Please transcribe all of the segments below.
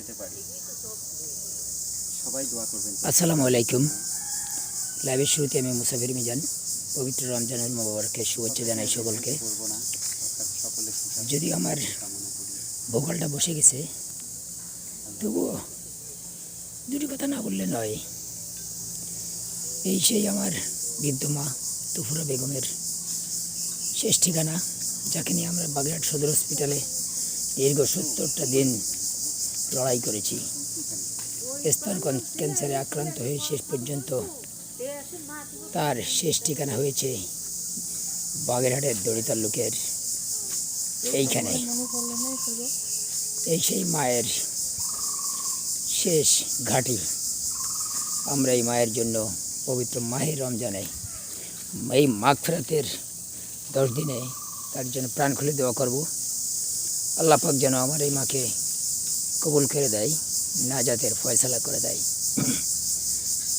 পেতে পারি। সবাই দোয়া করবেন। আসসালামু আলাইকুম। লাইভের শুরুতে আমি মুসাফির মিজান পবিত্র রমজানুল মুবারকের শুভেচ্ছা জানাই সকলকে। যদি আমার ভোকালটা বসে গেছে তবুও দুটি কথা না বললে নয়। এই সেই আমার বৃদ্ধ মা তুফুরা বেগমের শেষ ঠিকানা, যাকে নিয়ে আমরা বাগেরহাট সদর হসপিটালে দীর্ঘ ৭০টা দিন লড়াই করেছি। স্তন ক্যান্সারে আক্রান্ত হয়ে শেষ পর্যন্ত তার শেষ ঠিকানা হয়েছে বাগেরহাটের দড়িতার লোকের এইখানে। এই সেই মায়ের শেষ ঘাঁটি। আমরা এই মায়ের জন্য পবিত্র মাহে রমজানে এই মাগফিরাতের 10 দিনে তার জন্য প্রাণ খুলে দোয়া করব। আল্লাহ পাক যেন আমার এই মাকে কবুল করে দেয়, নাজাতের ফয়সালা করে দেয়।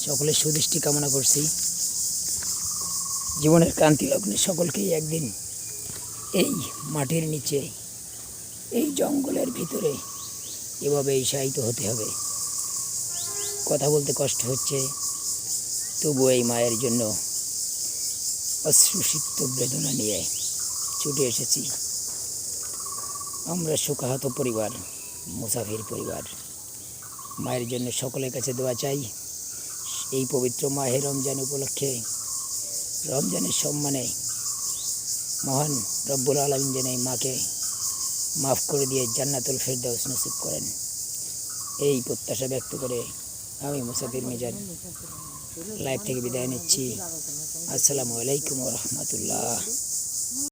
সকলের সুদৃষ্টি কামনা করছি। জীবনের ক্রান্তি লগ্নে সকলকেই একদিন এই মাটির নিচে, এই জঙ্গলের ভিতরে এভাবেই শায়িত হতে হবে। কথা বলতে কষ্ট হচ্ছে, তবু এই মায়ের জন্য অশ্রুসিক্ত বেদনা নিয়ে ছুটে এসেছি। আমরা শোকাহত পরিবার, মুসাফির পরিবার। মায়ের জন্য সকলের কাছে দোয়া চাই। এই পবিত্র মাহে রমজান উপলক্ষে, রমজানের সম্মানে মহান রব্বুল আলামিন যেন এই মাকে মাফ করে দিয়ে জান্নাতুল ফেরদাউস নসিব করেন, এই প্রত্যাশা ব্যক্ত করে আমি মুসাফির মিজান লাইভ থেকে বিদায় নিচ্ছি। আসসালামু আলাইকুম ওয়া রাহমাতুল্লাহ।